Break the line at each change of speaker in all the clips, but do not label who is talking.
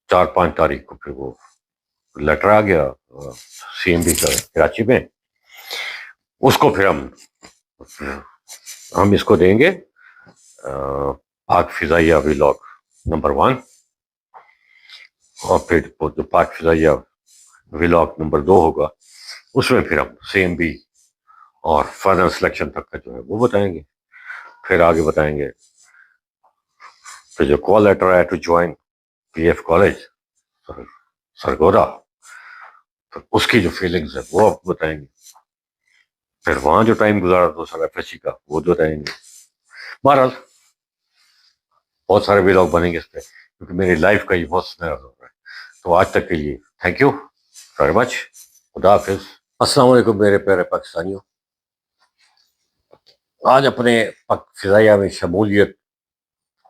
4-5 تاریخ کو پھر وہ لیٹر آ گیا CMB کا کراچی میں. اس کو پھر ہم اس کو دیں گے پاک فضائیہ ولاگ نمبر 1، اور پھر جو پاک فضائیہ ولاگ نمبر 2 ہوگا اس میں پھر ہم CMB اور فائنل سلیکشن تک کا جو ہے وہ بتائیں گے. پھر آگے بتائیں گے پھر جو کال لیٹر آیا to join PF college Sargodha, اس کی جو فیلنگز ہے وہ آپ بتائیں گے. پھر وہاں جو ٹائم گزارا تو سر FSC کا وہ بتائیں گے. بہرحال بہت سارے ولاگ بنیں گے اس پہ، کیونکہ میری لائف کا یہ بہت سنہرا دور ہے. تو آج تک کے لیے تھینک یو ویری مچ. خدا حافظ. السلام علیکم میرے پیارے پاکستانیوں. آج اپنے فضائیہ میں شمولیت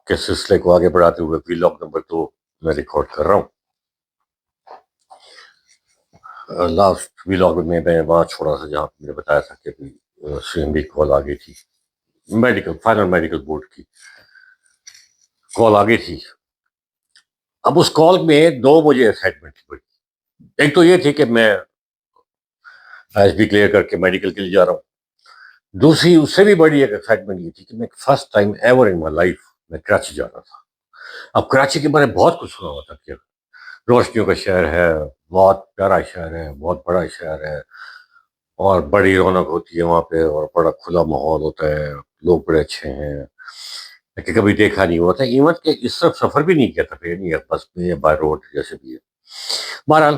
کے سلسلے کو آگے بڑھاتے ہوئے ولاگ نمبر 2 میں ریکارڈ کر رہا ہوں. لاسٹ ولاگ میں وہاں چھوڑا تھا جہاں میں نے بتایا تھا کہ CMB کال آ گئی تھی، فائنل میڈیکل بورڈ کی کال آ گئی تھی. اب اس کال میں 2 مجھے ایکسائٹمنٹ تھی. ایک تو یہ تھی کہ میں ISB کلیئر کر کے میڈیکل کے لیے جا رہا ہوں. دوسری اس سے بھی بڑی ایک ایکسائٹمنٹ یہ تھی کہ میں first time ever in my life میں کراچی جا رہا تھا. اب کراچی کے بارے میں بہت کچھ سنا ہوا تھا کہ روشنیوں کا شہر ہے، بہت پیارا شہر ہے، بہت بڑا شہر ہے، اور بڑی رونق ہوتی ہے وہاں پہ، اور بڑا کھلا ماحول ہوتا ہے، لوگ بڑے اچھے ہیں. لیکن کبھی دیکھا نہیں ہوا تھا، ایون کہ اس طرف سفر بھی نہیں کیا تھا پھر، نہیں بس میں بائی روڈ جیسے بھی ہے. بہرحال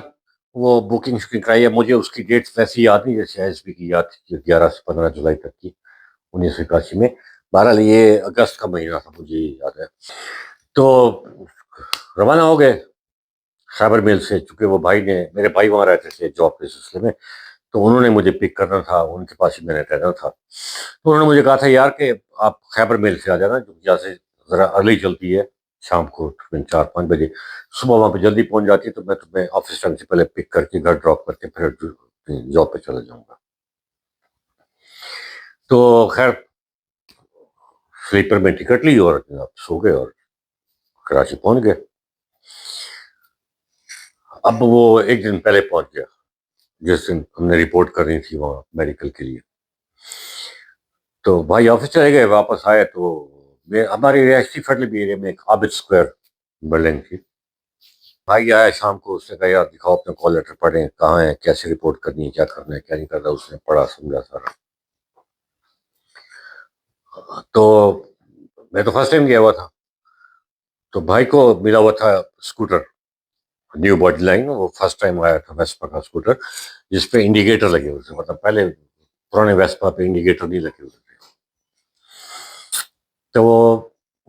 وہ بکنگ شکنگ کرائی ہے. مجھے اس کی ڈیٹ ویسی یاد نہیں جیسے ISB کی یاد تھی 11 سے 15 جولائی تک کی 1981 میں. بہرحال یہ اگست کا مہینہ تھا، مجھے یاد ہے. تو روانہ ہو گئے خیبر میل سے، چونکہ وہ میرے بھائی وہاں رہتے تھے جاب کے سلسلے میں، تو انہوں نے مجھے پک کرنا تھا، ان کے پاس ہی میں نے رہنا تھا. تو انہوں نے مجھے کہا تھا یار کہ آپ خیبر میل سے آ جانا، جو جہاں سے ذرا ارلی چلتی ہے شام کو 4-5 بجے، صبح وہاں پہ جلدی پہنچ جاتی ہے، تو میں تمہیں آفس ٹائم سے پہلے پک کر کے گھر ڈراپ کر کے پھر جاب پہ چلا جاؤں گا. تو خیر سلیپر میں ٹکٹ لی اور سو گئے اور کراچی پہنچ گئے. اب وہ ایک دن پہلے پہنچ گیا جس دن ہم نے رپورٹ کرنی تھی وہاں میڈیکل کے لیے. تو بھائی آفس چلے گئے، واپس آئے تو ہماری رہائشی فیڈرل ایریا میں ایک عابد اسکوائر بلڈنگ تھی. بھائی آیا شام کو، اس نے کہا یار دکھاؤ اپنا کال لیٹر پڑھیں، کہاں ہے، کیسے رپورٹ کرنی ہے، کیا کرنا ہے، کیا نہیں کرنا. اس نے پڑھا سمجھا سارا. تو میں تو فرسٹ ٹائم گیا ہوا تھا، تو بھائی کو ملا ہوا تھا اسکوٹر نیو باڈی لائن. وہ فرسٹ ٹائم آیا تھا ویسپا کا اسکوٹر جس پہ انڈیکیٹر لگے ہوئے تھے، مطلب پہلے پرانے ویسپا پہ انڈیکیٹر نہیں لگے ہوئے تھے. تو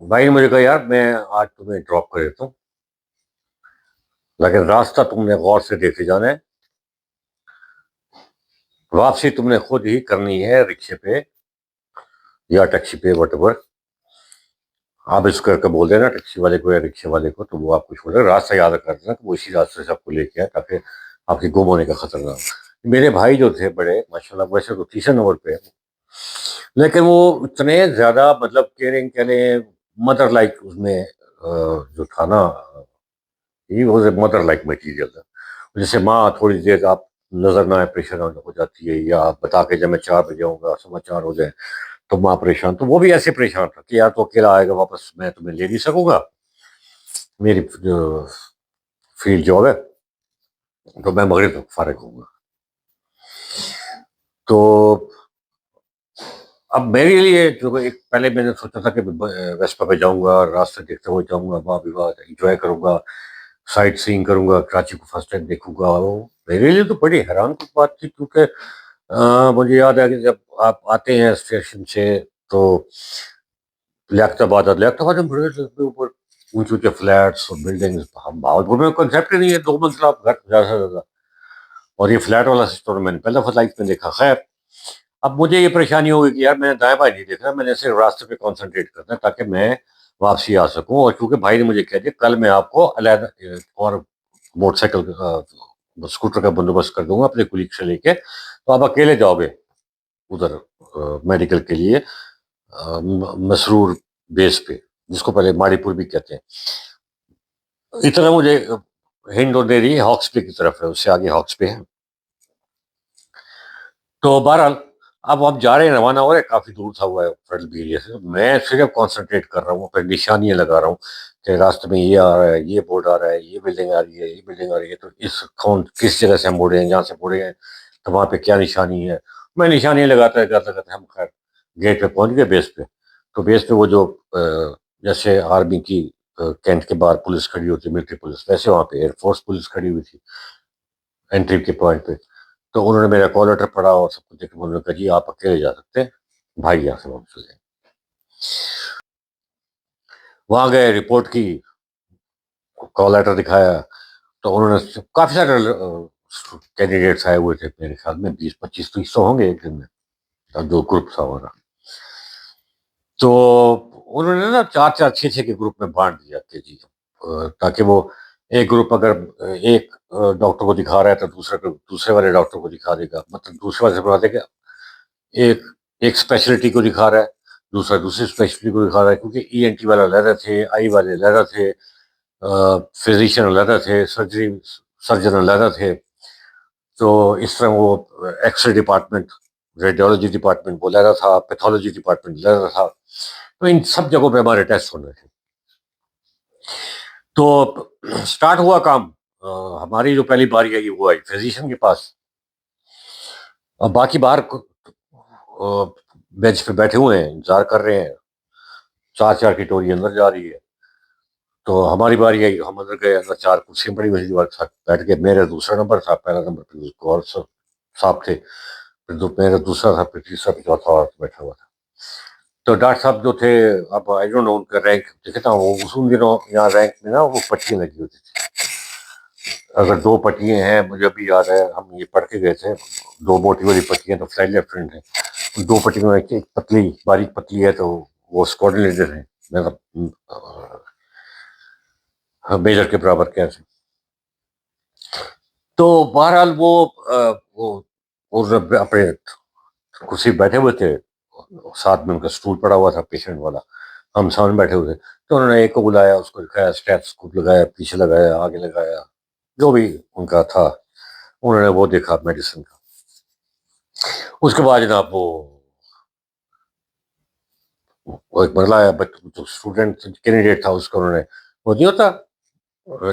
بھائی نے مجھے کہا یار میں آج تمہیں ڈراپ کر دیتا ہوں، لیکن راستہ تم نے غور سے دیکھے جانا ہے، واپسی تم نے خود ہی کرنی ہے رکشے پہ یا ٹیکسی پہ، وٹ ایور. آپ اس کر کے بول دینا ٹیکسی والے کو یا رکشے والے کو، تو وہ آپ کو چھوڑے. راستہ یاد کر دینا کہ وہ اسی راستے سے آپ کو لے کے آئے تاکہ آپ کی گم ہونے کا خطرہ نہ ہو. میرے بھائی جو تھے بڑے ماشاءاللہ، ویسے تو 30 نمبر پہ، لیکن وہ اتنے زیادہ مطلب کیئرنگ کہنے مدر لائک، اس میں جو تھا نا he was a mother like material. جیسے ماں تھوڑی دیر آپ نظر نہ آئے پریشان ہو جاتی ہے، یا آپ بتا کے جب میں 4 بجے آؤں گا 4:15 ہو جائے تو ماں پریشان. تو وہ بھی ایسے پریشان تھا کہ یار تو اکیلا آئے گا واپس، میں تمہیں لے نہیں سکوں گا، میری فیلڈ جاب ہے، تو میں مغرب تک فارغ ہوں گا. تو اب میرے لیے جو ایک پہلے میں نے سوچا تھا کہ ویسپا پہ جاؤں گا، راستے دیکھتے ہوئے جاؤں گا، وہاں بھی بہت انجوائے کروں گا، سائٹ سینگ کروں گا، کراچی کو فرسٹ ٹائم دیکھوں گا. وہ میرے لیے تو بڑی حیران کی بات تھی، کیونکہ مجھے یاد ہے کہ جب آپ آتے ہیں اسٹیشن سے تو لیاقت آباد میں بڑے اوپر اونچے اونچے فلیٹس اور بلڈنگس. ہم بہاولپور میں کنسیپٹ ہی نہیں ہے 2 منزلہ گھر زیادہ سے زیادہ، اور یہ فلیٹ والا سسٹم میں نے پہلے دفعہ لائف میں دیکھا. خیر اب مجھے یہ پریشانی ہوگی کہ یار میں نے دائیں بائیں نہیں دیکھنا، میں نے صرف راستے پہ کانسنٹریٹ کرنا ہے تاکہ میں واپسی آ سکوں. اور چونکہ بھائی نے مجھے کہہ دیا کل میں آپ کو علیحدہ اور موٹر سائیکل اسکوٹر کا بندوبست کر دوں گا اپنے کولیگ سے لے کے، تو آپ اکیلے جاؤ گے ادھر میڈیکل کے لیے مسرور بیس پہ، جس کو پہلے ماڑی پور بھی کہتے ہیں. اتنا مجھے ہنٹ دے رہی ہے ہاکس پے کی طرف ہے، اس سے آگے ہاکس پے ہے. تو بہرحال اب جا رہے ہیں، روانہ ہو رہے ہیں، کافی دور تھا ہوا ہے فرڈل ایریا سے. میں صرف کانسنٹریٹ کر رہا ہوں، پھر نشانیاں لگا رہا ہوں کہ راستے میں یہ آ رہا ہے، یہ بورڈ آ رہا ہے، یہ بلڈنگ آ رہی ہے، یہ بلڈنگ آ رہی ہے، تو کس جگہ سے ہم مڑے ہیں، جہاں سے مڑے ہیں تو وہاں پہ کیا نشانی ہے. میں نشانیاں لگاتا لگاتے ہم خیر گیٹ پہ پہنچ گئے، بیس پہ. تو بیس پہ وہ جو جیسے آرمی کی کینٹ کے باہر پولیس کھڑی ہوتی ہے، ملٹری پولیس، ویسے وہاں پہ ایئر فورس پولیس کھڑی ہوئی تھی انٹری کے پوائنٹ پہ. تو انہوں نے میرا کال لیٹر پڑھا اور سب کچھ دیکھ کے انہوں نے کہا جی آپ اکیلے جا سکتے ہیں، بھائی یہاں سے واپس چلے جائیں. وہاں گئے، رپورٹ کی، کال لیٹر دکھایا. تو انہوں نے کافی سارے کینڈیڈیٹس آئے ہوئے تھے، میرے خیال میں 20-25-30 ہوں گے ایک دن میں، اور جو گروپ تھا ہمارا. تو انہوں نے نا 4-4 6-6 کے گروپ میں بانٹ دیا کہ جی تاکہ وہ ایک گروپ اگر ایک ڈاکٹر کو دکھا رہا ہے تو دوسرے والے ڈاکٹر کو دکھا دے گا. مطلب دوسرے والے سے بتا دے گا ایک ایک اسپیشلٹی کو دکھا رہا ہے، دوسرا دوسری اسپیشلٹی کو دکھا رہا ہے، کیونکہ ای این ٹی والا علیحدہ تھے، آئی والے علیحدہ تھے، فزیشین علیحدہ تھے، سرجن علیحدہ تھے. تو اس طرح وہ X ray department, radiology department وہ علیحدہ تھا، پیتھولوجی ڈپارٹمنٹ علیحدہ تھا. تو ان سب جگہوں پہ ہمارے ٹیسٹ ہونے تھے. تو اسٹارٹ ہوا کام. ہماری جو پہلی باری آئی وہ آئی فزیشین کے پاس، اور باقی باہر بینچ پہ بیٹھے ہوئے ہیں، انتظار کر رہے ہیں. 4 کی ٹوری اندر جا رہی ہے. تو ہماری باری آئی، ہم اندر گئے، اندر 4 کرسیاں پڑی ہوئی تھی، بیٹھ کے میرا دوسرا نمبر تھا، پہلا نمبر پہ اور صاحب تھے، پھر میرا دوسرا تھا، پھر تیسرا، پھر چوتھا اور بیٹھا ہوا تھا. تو ڈاکٹر صاحب جو تھے، اب آئی ڈونٹ نو ان کا رینک دیکھتا ہوں، وہ اس دنوں یہاں رینک میں نا وہ پٹیاں لگی ہوتی تھی. اگر 2 پٹیاں ہیں، مجھے ابھی یاد ہے، ہم یہ پڑھ کے گئے تھے، 2 موٹی والی پٹیاں تو فلائٹ لیفٹیننٹ ہیں، 2 پٹیوں میں ایک پتلی باریک پتلی ہے تو وہ اسکواڈرن لیڈر ہیں، میجر کے برابر کیسے. تو بہرحال وہ اپنے کرسی بیٹھے ہوئے تھے، ساتھ میں ان کا اسٹول پڑا ہوا تھا پیشنٹ والا، ہم سامنے بیٹھے ہوئے تھے. تو انہوں نے ایک کو بلایا، اس کو دکھایا، اسٹیتھوسکوپ لگایا، پیچھے لگایا، آگے لگایا، جو بھی ان کا تھا انہوں نے وہ دیکھا میڈیسن کا. اس کے بعد جناب وہ ایک مرلہ آیا، جو اسٹوڈنٹ کینڈیڈیٹ تھا اس کو انہوں نے وہ نہیں ہوتا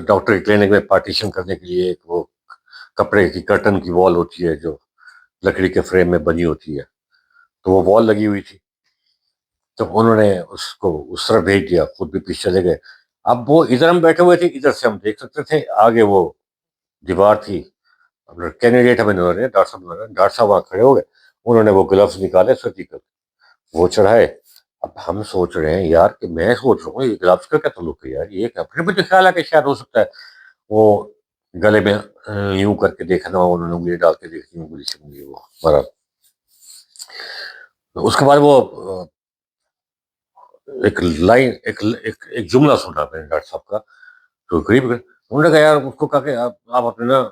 ڈاکٹر کی کلینک میں پارٹیشن کرنے کے لیے ایک وہ کپڑے کی کرٹن کی وال ہوتی ہے جو لکڑی کے فریم میں بنی ہوتی ہے، تو وہ وال لگی ہوئی تھی. تو انہوں نے اس کو اس طرح بھیج دیا، خود بھی پیچھے چلے گئے. اب وہ ادھر ہم بیٹھے ہوئے تھے، ادھر سے ہم دیکھ سکتے تھے، آگے وہ دیوار تھی. کینڈیڈیٹ ہمیں نظر آئے، ڈاکٹر صاحب وہاں کھڑے ہو گئے، انہوں نے وہ گلوز نکالے سرجیکل، وہ چڑھائے. اب ہم سوچ رہے ہیں یار، کہ میں سوچ رہا ہوں یہ گلوز کا کیا تعلق ہے یار، یہ کیا. پھر مجھے خیال ہے کہ شاید ہو سکتا ہے وہ گلے میں یوں کر کے دیکھنا، انہوں نے انگلی ڈال کے دیکھنی، انگلی سے انگلی وہ برابر. اس کے بعد وہ ایک لائن ایک جملہ سنا میں نے ڈاکٹر صاحب کا، جو قریب انہوں نے کہا یار اس کو کہا کہ آپ اپنے نا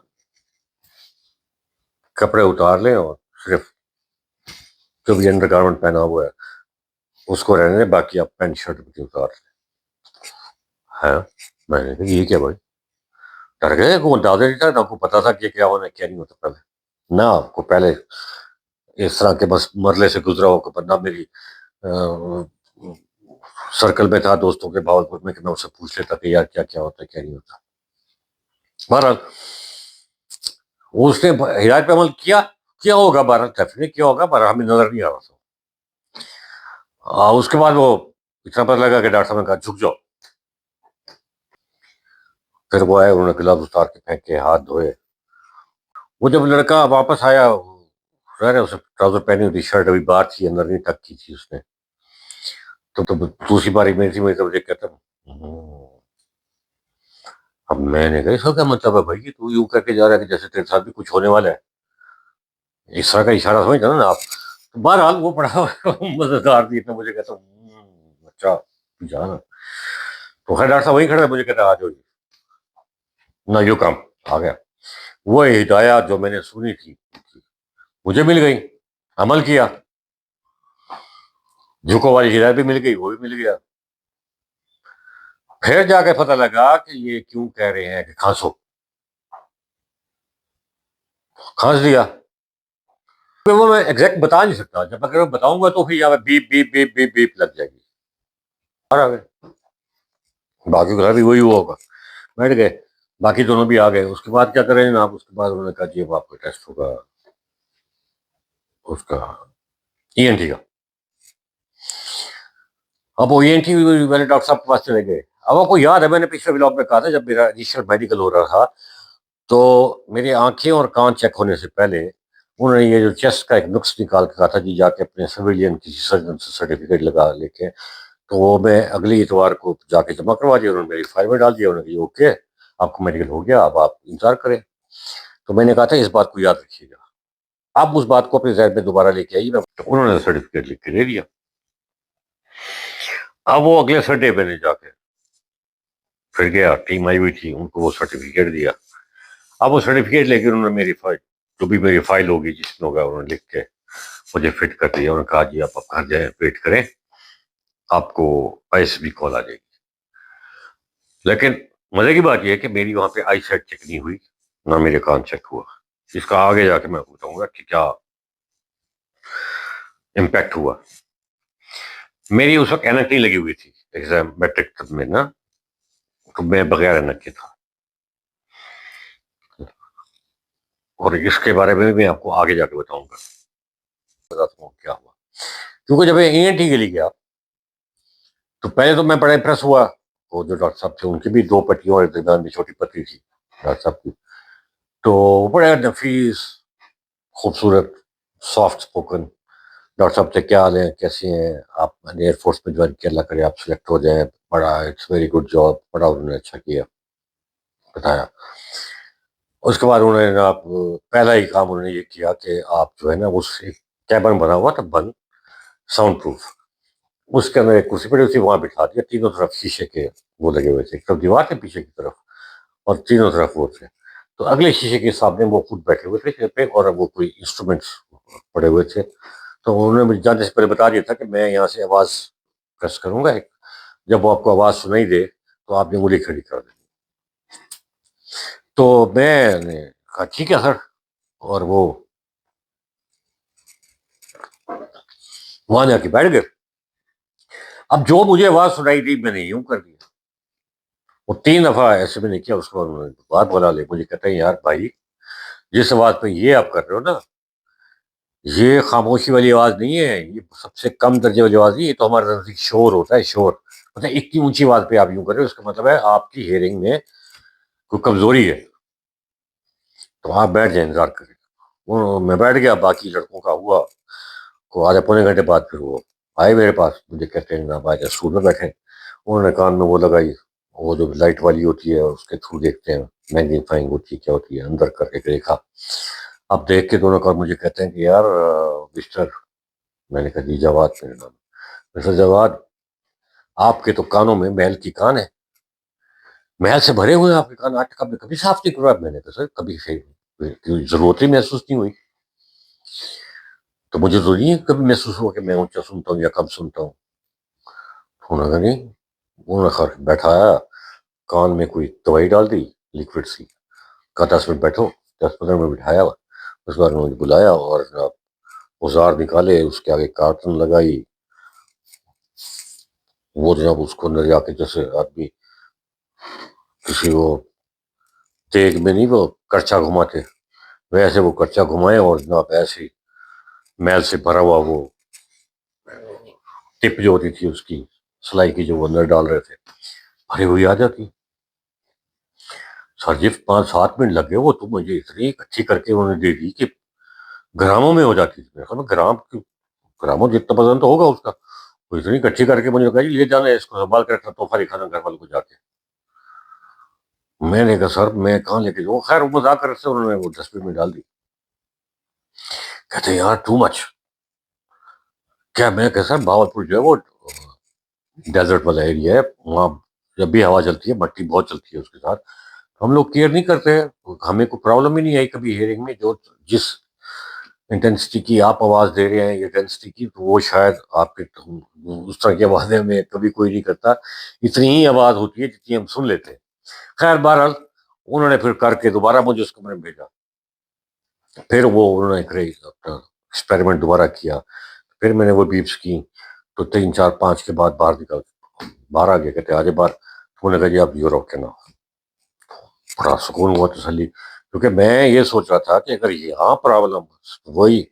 کپڑے اتار لیں اور صرف جو بھی انڈر گارمنٹ پہنا ہوا ہے اس کو رہنے دیں، باقی آپ پینٹ شرٹ بھی اتار لیں. ہاں میں نے کہا یہ کیا بھائی، ڈر گئے کو اندازہ نہیں تھا، نہ کو پتا تھا کہ کیا ہونا کیا نہیں ہوتا. پہلے نہ آپ کو پہلے اس طرح کے بس مرلے سے گزرا ہو، نہ میری سرکل میں تھا دوستوں کے باولپور میں کہ میں اس سے پوچھ لیتا کہ یار کیا کیا ہوتا ہے کیا نہیں ہوتا. بہرحال اس نے ہدایت پہ عمل کیا ہوگا، بہرحال ڈیفینیٹلی کیا ہوگا، بہرحال ہمیں نظر نہیں آ رہا تھا. اس کے بعد وہ اتنا پتہ لگا کہ ڈاکٹر صاحب نے کہا جھک جاؤ. پھر وہ آئے، انہوں نے گلوز اتار کے پھینک کے ہاتھ دھوئے. وہ جب لڑکا واپس آیا، اسے ٹراؤزر پہنی ہوئی تھی، شرٹ ابھی باہر تھی، اندر نہیں ٹک کی تھی اس نے. تو دوسری باری میری تھی، میری طرف دیکھ کہتا اب میں نے کہا اس کا کیا مطلب ہے بھائی، تو یوں کر کے جا رہا ہے کہ جیسے تیرے ساتھ بھی کچھ ہونے والا ہے، اس طرح کا اشارہ سمجھتا نا آپ. بہرحال وہ بڑا مزیدار تھی، اتنا مجھے کہتا اچھا جانا. تو خیر ڈاکٹر صاحب وہیں کھڑے، مجھے کہتا آ جاؤ نہ یو کم. آ گیا. وہ ہدایات جو میں نے سنی تھی مجھے مل گئی، عمل کیا، جھکو والی ہدایت بھی مل گئی، وہ بھی مل گیا. پھر جا کے پتہ لگا کہ یہ کیوں کہہ رہے ہیں کہ کھانسو، کھانس دیا. وہ میں ایگزیکٹ بتا نہیں سکتا، جب اگر میں بتاؤں گا تو پھر یہاں beep beep beep beep beep لگ جائے گی. آ گئے باقی گھر بھی وہی ہوا ہوگا، بیٹھ گئے، باقی دونوں بھی آ گئے. اس کے بعد کیا کریں آپ؟ اس کے بعد انہوں نے کہا جی اب آپ کا ٹیسٹ ہوگا اس کا ENT کا. اب وہ ENT والے ڈاکٹر صاحب کے پاس چلے گئے. اب آپ کو یاد ہے میں نے پچھلے ولاگ میں کہا تھا جب میرا انیشیل میڈیکل ہو رہا تھا تو میری آنکھیں اور کان چیک ہونے سے پہلے انہوں نے یہ جو چیسٹ کا ایک نقص نکال کے کہا تھا جی جا کے اپنے سویلین کسی سرجن سے سرٹیفکیٹ لگا لے کے، تو وہ میں اگلی اتوار کو جا کے جمع کروا دیا. انہوں نے میری فائل میں ڈال دیا. انہوں نے کہا اوکے آپ کو میڈیکل ہو گیا، اب آپ انتظار کریں. تو میں نے کہا تھا اس بات کو یاد رکھیے گا. آپ اس بات کو اپنے ذہن میں دوبارہ لے کے آئیے. انہوں نے سرٹیفکیٹ لکھ کے دے دیا. اب وہ اگلے سنڈے میں نے جا کے پھر گیا، ٹیم آئی ہوئی تھی، ان کو وہ سرٹیفکیٹ دیا. اب وہ سرٹیفکیٹ لے کے انہوں نے میری فائل، جو بھی میری فائل ہوگی جس میں ہوگا، انہوں نے لکھ کے مجھے فٹ کر دیا. انہوں نے کہا جی آپ گھر جائیں ویٹ کریں، آپ کو ICB بھی کال آ جائے گی. لیکن مزے کی بات یہ ہے کہ میری وہاں پہ آئی سیٹ چیک نہیں ہوئی، نہ میرے کان چیک ہوا. اس کا آگے جا کے میں بتاؤں گا کہ کیا امپیکٹ ہوا. میری اس وقت اینک نہیں لگی ہوئی تھی ایگزام میٹرک میں نا، تو میں بغیر اینک کے تھا. اور اس کے بارے میں بھی آپ کو آگے جا کے بتاؤں گا کیا ہوا. کیونکہ جب میں ENT کے لیے گیا تو پہلے تو میں بڑا امپریس ہوا. وہ جو ڈاکٹر صاحب تھے ان کی بھی 2 پٹیوں اور درمیان میں چھوٹی پتلی تھی ڈاکٹر صاحب کی. تو بڑے نفیس، خوبصورت، سافٹ اسپوکن ڈاکٹر صاحب تھے. کیا حال ہیں، کیسے ہیں آپ؟ ایئر فورس میں جوائن کیا، اللہ کرے آپ سلیکٹ ہو جائیں. بڑا اٹس ویری گڈ جاب، بڑا انہوں نے اچھا کیا بتایا. اس کے بعد انہوں نے آپ پہلا ہی کام انہوں نے یہ کیا کہ آپ جو ہے نا اس کیبن بنا ہوا تھا بند، ساؤنڈ پروف، اس کے اندر ایک کرسی پڑی تھی، وہاں بٹھا دیا. تینوں طرف شیشے کے وہ لگے ہوئے تھے، ایک طرف دیوار تھے پیچھے کی طرف اور تینوں طرف وہ تھے. تو اگلے شیشے کے سامنے وہ خود بیٹھے ہوئے تھے چیئر پہ، اور وہ کوئی انسٹرومنٹس پڑے ہوئے تھے. تو انہوں نے مجھے جانے سے پہلے بتا دیا تھا کہ میں یہاں سے آواز پریس کروں گا، جب وہ آپ کو آواز سنائی دے تو آپ نے انگلی کھڑی کر دیں. تو میں نے کہا ٹھیک ہے سر، اور وہ وہاں جا کے بیٹھ گئے. اب جو مجھے آواز سنائی دی میں نے یوں کر دیا. وہ 3 دفعہ ایسے میں نے کیا. اس کے بعد انہوں نے بات بولا لے مجھے کہتے ہیں یار بھائی جس آواز پہ یہ آپ کر رہے ہو نا، یہ خاموشی والی آواز نہیں ہے، یہ سب سے کم درجے والی آواز نہیں، یہ تو ہمارا نزدیک شور ہوتا ہے، شور. مطلب اتنی اونچی آواز پہ آپ یوں کر رہے ہو، اس کا مطلب ہے آپ کی ہیئرنگ میں کوئی کمزوری ہے، تو آپ بیٹھ جائیں انتظار کریں. میں بیٹھ گیا. باقی لڑکوں کا ہوا کو آدھے پونے گھنٹے بعد پھر وہ آئے میرے پاس، مجھے کہتے ہیں آپ آئے اسکول میں بیٹھے. انہوں نے کان میں وہ لگائی، وہ جو لائٹ والی ہوتی ہے اس کے تھرو دیکھتے ہیں میگنیفائنگ ہوتی ہے کیا ہوتی ہے، اندر کر کے دیکھا. اب دیکھ کے دونوں کا مجھے کہتے ہیں کہ یار مسٹر، میں نے کہا جی جواد میرا نام. مسٹر جواد آپ کے تو کانوں میں محل کی کان ہے، محل سے بھرے ہوئے ہیں آپ کے کان، آج تک کبھی صاف نہیں کروا. میں نے کہا سر کبھی ضرورت ہی محسوس نہیں ہوئی، تو مجھے تو نہیں کبھی محسوس ہوا کہ میں اونچا سنتا ہوں یا کم سنتا ہوں. انہوں نے نہیں، انہوں نے بیٹھایا، کان میں کوئی دوائی ڈال دی لکوڈ سی، کہا 10 منٹ بیٹھو. 10-15 منٹ بٹھایا. اس کے بعد انہوں نے بلایا اور اوزار نکالے، اس کے آگے کارٹن لگائی. وہ جناب اس کو اندر جا کے جیسے آدمی کسی وہ تیگ میں نہیں وہ کرچا گھماتے ویسے وہ کرچا گھمائے، اور جناب ایسے ہی میل سے بھرا ہوا وہ ٹپ جو ہوتی تھی اس کی سلائی کی جو وہ اندر ڈال رہے تھے بھری ہوئی آ جاتی. سر جی 5-7 منٹ لگ گئے. وہ تو مجھے اتنی اچھی کر کے انہوں نے دے دی کہ گراموں میں ہو جاتی تھی. گراموں جتنا پسند تو ہوگا اس کا، وہ اتنی کچھی کر کے مجھے کہا جی لے جانا ہے اس کو، سنبھال کے رکھنا، تحفہ دکھانا گھر والوں کو جا کے. میں نے کہا سر میں کہاں لے کے جاؤں. خیر وہ مذاق کر سے انہوں نے وہ ڈسٹ بن میں ڈال دی. کہتے ہیں یار ٹو مچ. کیا میں کہ سر بھاولپور جو ہے وہ ڈیزرٹ والا ایریا ہے، وہاں جب بھی ہوا چلتی ہے مٹی بہت چلتی ہے اس کے ساتھ، ہم لوگ کیئر نہیں کرتے ہیں. ہمیں کوئی پرابلم ہی نہیں آئی کبھی ہیئرنگ میں. جو جس انٹینسٹی کی آپ آواز دے رہے ہیں انٹینسٹی کی، تو وہ شاید آپ کے اس طرح کی آوازیں میں کبھی کوئی نہیں کرتا، اتنی ہی آواز ہوتی ہے جتنی ہم سن لیتے ہیں. خیر بہرحال انہوں نے پھر کر کے دوبارہ مجھے اس کمرے میں بھیجا. پھر وہ انہوں نے اپنا ایکسپیریمنٹ دوبارہ کیا. پھر میں نے وہ بیپس کی تو 3 4 5 کے بعد باہر آ گیا. کہتے آگے باہر. انہوں نے کہا جی آپ یوروپ کے نہ. بڑا سکون ہوا، تسلی. کیونکہ میں یہ سوچ رہا تھا کہ اگر یہاں پرابلم وہی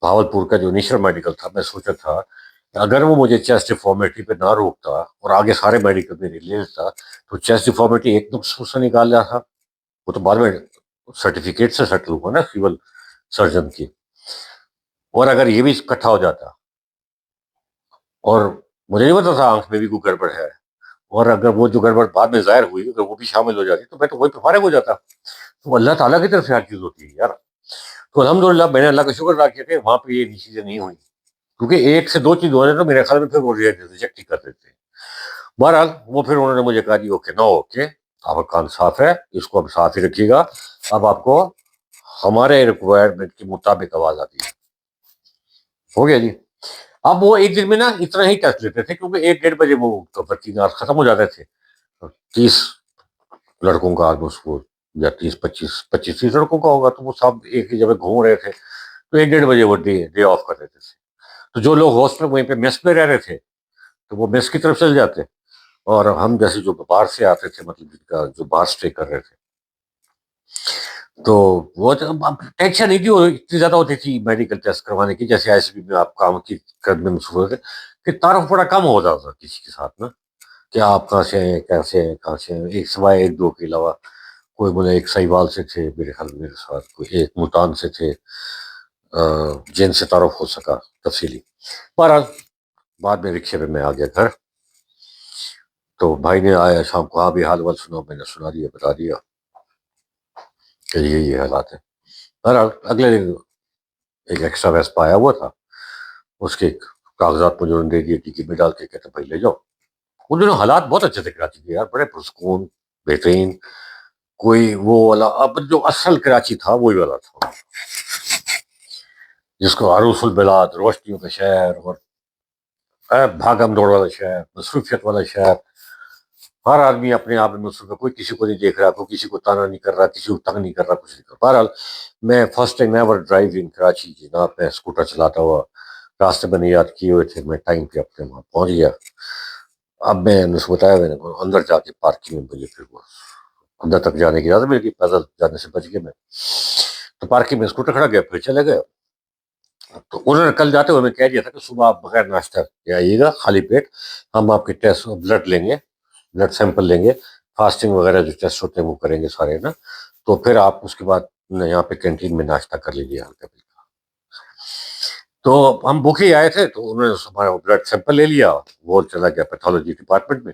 بھاول پور کا جو انیشل میڈیکل تھا، میں سوچا تھا کہ اگر وہ مجھے چیسٹ ڈیفارمیٹی پہ نہ روکتا اور آگے سارے میڈیکل میں لے لیتا تو چیسٹ ڈیفارمیٹی ایک نقص سے نکال رہا تھا. وہ تو بعد میں سرٹیفکیٹ سے سیٹل ہوا نا سول سرجن کی. اور اگر یہ بھی اکٹھا ہو جاتا اور مجھے نہیں پتا تھا آنکھ میں بھی کوئی گڑبڑ ہے، اور اگر وہ جو گڑبڑ بعد میں ظاہر ہوئی اگر وہ بھی شامل ہو جاتی تو میں تو وہی پہ فارغ ہو جاتا. تو اللہ تعالیٰ کی طرف سے ہر چیز ہوتی ہے یار. تو الحمدللہ میں نے اللہ کا شکر ادا کیا کہ وہاں پہ یہ چیزیں نہیں ہوئی، کیونکہ 1 سے 2 چیز ہونے تو میرے خیال میں پھر وہ ریجیکٹ ہی کر دیتے. بہرحال وہ پھر انہوں نے مجھے کہا جی اوکے نو اوکے آپ کا کان صاف ہے، اس کو اب صاف ہی رکھیے گا، اب آپ کو ہمارے ریکوائرمنٹ کے مطابق آواز آتی ہے. ہو گیا جی. اب وہ ایک دن میں نا اتنا ہی ٹیسٹ لیتے تھے کیونکہ 1 1:30 بجے وہ ورکنگ آورس ختم ہو جاتے تھے. 30 لڑکوں کا آلموسٹ وہ، یا 25 30 لڑکوں کا ہوگا تو وہ سب ایک ہی جگہ گھوم رہے تھے. تو 1 1:30 بجے وہ ڈے آف کر دیتے تھے. تو جو لوگ ہاسٹل وہیں پہ میس میں رہ رہے تھے تو وہ میس کی طرف چل جاتے، اور ہم جیسے جو باہر سے آتے تھے مطلب جن کا جو باہر اسٹے کر رہے تھے تو وہ ٹینشن نہیں تھی اتنی زیادہ ہوتی تھی میڈیکل ٹیسٹ کروانے کی. جیسے آئی سی بی میں آپ کام کی قدمے میں مصروف ہوتے کہ تعارف بڑا کم ہو جاتا تھا کسی کے ساتھ نا، کہ آپ کہاں سے ہیں کیسے ہیں کہاں سے ہیں. ایک سوائے 1 2 کے علاوہ کوئی بولے ایک سہیوال سے تھے میرے خیال میں میرے ساتھ، کوئی ایک ملتان سے تھے جن سے تعارف ہو سکا تفصیلی. بہرحال بعد میں رکشے پہ میں آ گیا گھر. تو بھائی نے آیا شام کو، ہاں بھی حال وال سنو. میں نے سنا دیا، بتا دیا کہ یہ حالات ہیں. بہرحال اگلے دن ایک ایکسٹرا ویسپ آیا ہوا تھا، اس کے کاغذات مجھے انہوں نے دے دیے ٹکٹ میں ڈال کے. کہتے بھائی لے جاؤ. ان دنوں حالات بہت اچھے تھے کراچی کے یار، بڑے پرسکون بہترین. کوئی وہ والا اب جو اصل کراچی تھا وہی والا تھا جس کو عروس البلاد، روشنیوں کا شہر، اور بھاگم دوڑ والا شہر، مصروفیت والا شہر. ہر آدمی اپنے آپ میں مصروف ہے، کوئی کسی کو نہیں دیکھ رہا، کوئی کسی کو تانا نہیں کر رہا، کسی کو تنگ نہیں کر رہا، کچھ نہیں کر رہا. بہرحال میں فرسٹ ٹائم ایور ڈرائیو ان کراچی جناب، میں اسکوٹر چلاتا ہوا راستے میں نے یاد کیے ہوئے تھے. میں ٹائم پہ اپنے وہاں پہنچ گیا. اب میں نے اس کو بتایا، میں نے اندر جا کے پارکنگ میں مجھے پھر وہ اندر تک جانے کی اجازت مل گئی، پیدل جانے سے بچ گیا میں. تو پارکنگ میں اسکوٹر کھڑا گیا، پھر چلے گئے. تو انہوں نے کل جاتے ہوئے میں کہہ دیا تھا کہ صبح آپ بغیر ناشتہ کے آئیے گا خالی پیٹ، ہم آپ کے ٹیسٹ بلڈ لیں گے، بلڈ سیمپل لیں گے، فاسٹنگ وغیرہ جو ٹیسٹ ہوتے ہیں وہ کریں گے سارے نا. تو پھر آپ اس کے بعد یہاں پہ کینٹین میں ناشتہ کر لیجیے ہلکا پھلکا. تو ہم بھوکے ہی آئے تھے تو انہوں نے ہمارا بلڈ سیمپل لے لیا، وہ چلا گیا پیتھولوجی ڈپارٹمنٹ میں.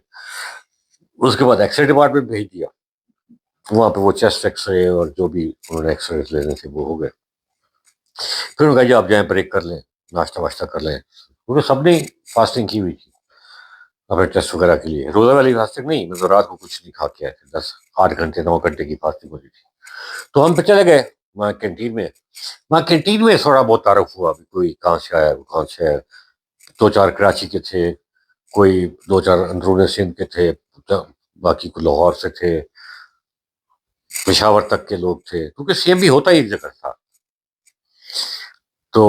اس کے بعد ایکس رے ڈپارٹمنٹ بھیج دیا. وہاں پہ وہ چیسٹ ایکس رے اور جو بھی انہوں نے ایکس رے لینے تھے وہ ہو گئے. پھر انہوں نے کہا جی آپ جائیں بریک کر لیں، ناشتہ واشتہ کر لیں، کیونکہ سب نے فاسٹنگ کی ہوئی تھی اپنے ٹیسٹ وغیرہ کے لیے. روزہ والی فاسٹنگ نہیں، میں تو رات کو کچھ نہیں کھا کے آئے تھے. 8 8 گھنٹے 9 گھنٹے کی فاسٹنگ ہوتی تھی. تو ہم پہ چلے گئے وہاں کینٹین میں. وہاں کینٹین میں تھوڑا بہت تعارف ہوا، کوئی کہاں سے آیا، وہ کہاں سے آیا. 2 4 کراچی کے تھے، کوئی 2 4 اندرون سندھ کے تھے، باقی کو لاہور سے تھے، پشاور تک کے لوگ تھے، کیونکہ سی ایم بھی ہوتا ہی ایک جگہ تھا. تو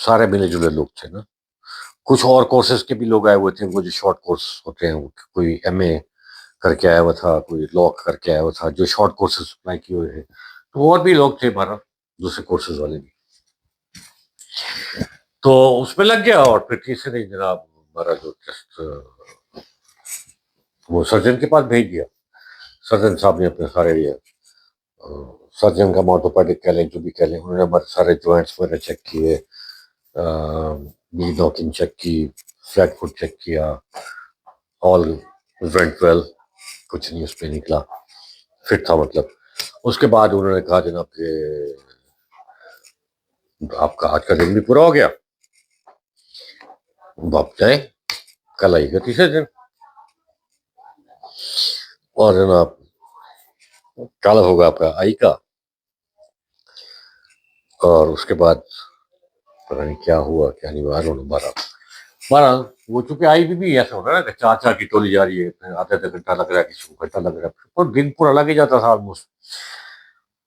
سارے ملے جلے لوگ تھے نا. کچھ اور کورسز کے بھی لوگ آئے ہوئے تھے، وہ جو شارٹ کورس ہوتے ہیں، کوئی ایم اے کر کے آیا ہوا تھا، کوئی لا کر کے آیا ہوا تھا، جو شارٹ کورسز اپلائی کیے ہوئے ہیں. تو اور بھی لوگ تھے ہمارا دوسرے کورسز والے بھی. تو اس میں لگ گیا. اور پھر تیسرے دن جناب ہمارا جو ٹیسٹ وہ سرجن کے پاس بھیج دیا. سرجن صاحب نے اپنے سارے سرجن کا مارٹوپیڈک کہہ لیں جو بھی کہہ لیں، انہوں نے ہمارے سارے جوائنٹس وغیرہ چیک کیے، بی ناکنگ چیک کی، فلیٹ فٹ چیک کیا، آل وینٹ ویل، کچھ نہیں اس پہ نکلا، فٹ تھا مطلب. اس کے بعد انہوں نے کہا جناب کہ آپ کا آج کا دن بھی پورا ہو گیا، آپ جائیں، کل آئیے گا تیسرے دن. اور جناب کل ہوگا آپ کا آئی کا. اور اس کے بعد پتہ نہیں کیا ہوا کیا نہیں ہوا. بہرحال وہ چونکہ آئی بھی ایسا ہوتا ہے نا کہ چار کی ٹولی جا رہی ہے, آدھا آدھا گھنٹہ لگ رہا ہے, کسی کو گھنٹہ لگ رہا ہے, اور دن پورا لگ ہی جاتا تھا آلموسٹ.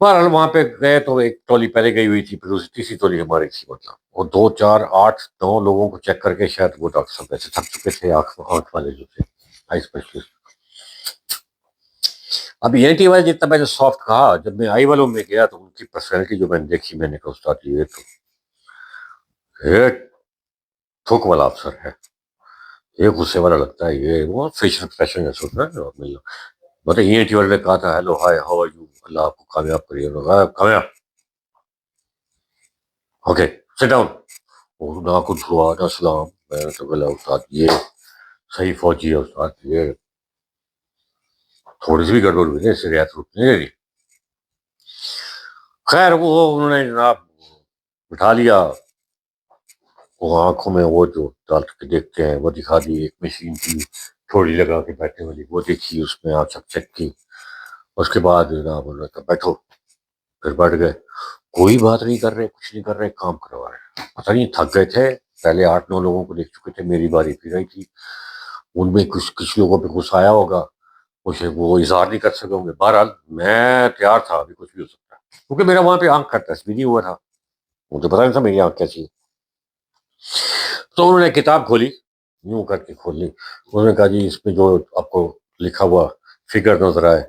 بہرحال وہاں پہ گئے تو ایک ٹولی پہلے گئی ہوئی تھی, پھر تیسری ٹولی ہماری تھی. مطلب وہ 2 4 8 9 لوگوں کو چیک کر کے شاید وہ ڈاکٹر صاحب ایسے تھک چکے تھے, آنکھ والے جو تھے آئی اسپیشلسٹ. اب این ٹی والے جتنا میں نے سافٹ کہا, جب میں آئی والوں میں گیا تو ان کی پرسنالٹی جو میں نے دیکھی, میں نے کہا استاد یہ تو یہ تھوک والا افسر ہے, یہ غصے والا لگتا ہے, یہ وہ فیشن جیسے ہوتا ہے نا. مطلب این ٹی والے نے کہا تھا hello hi how are you, اللہ آپ کو کامیاب کریے, کامیاب اوکے سٹ ڈاؤن. نہ کچھ ہوا نہ سلام. میں نے تو بولا استاد یہ صحیح فوجی ہے استاد, یہ تھوڑی سی بھی گڑبڑ ہوئی نہیں, اس سے رعایت نہیں دے رہی. خیر وہ انہوں نے جناب بٹھا لیا, وہ آنکھوں میں وہ جو ڈال کے دیکھتے ہیں وہ دکھا دی, ایک مشین تھی تھوڑی لگا کے بیٹھنے والی, وہ دیکھی, اس میں آپ سب چیک کی. اس کے بعد جناب انہوں نے کہا بیٹھو, پھر بیٹھ گئے. کوئی بات نہیں کر رہے, کچھ نہیں کر رہے, کام کروا رہے. پتہ نہیں تھک گئے تھے, پہلے 8 9 لوگوں کو دیکھ چکے تھے, میری باری پھر رہی تھی. ان میں کچھ لوگوں پہ غصہ آیا ہوگا, کچھ وہ اظہار نہیں کر سکے ہوں گے. بہرحال میں تیار تھا, ابھی کچھ بھی ہو سکتا ہے, کیونکہ میرا وہاں پہ آنکھ کا ٹیسٹ بھی نہیں ہوا تھا, مجھے پتا نہیں تھا میری آنکھ کیسی ہے. تو انہوں نے کتاب کھولی, یوں کر کے کھول لی. انہوں نے کہا جی اس میں جو آپ کو لکھا ہوا فگر نظر آئے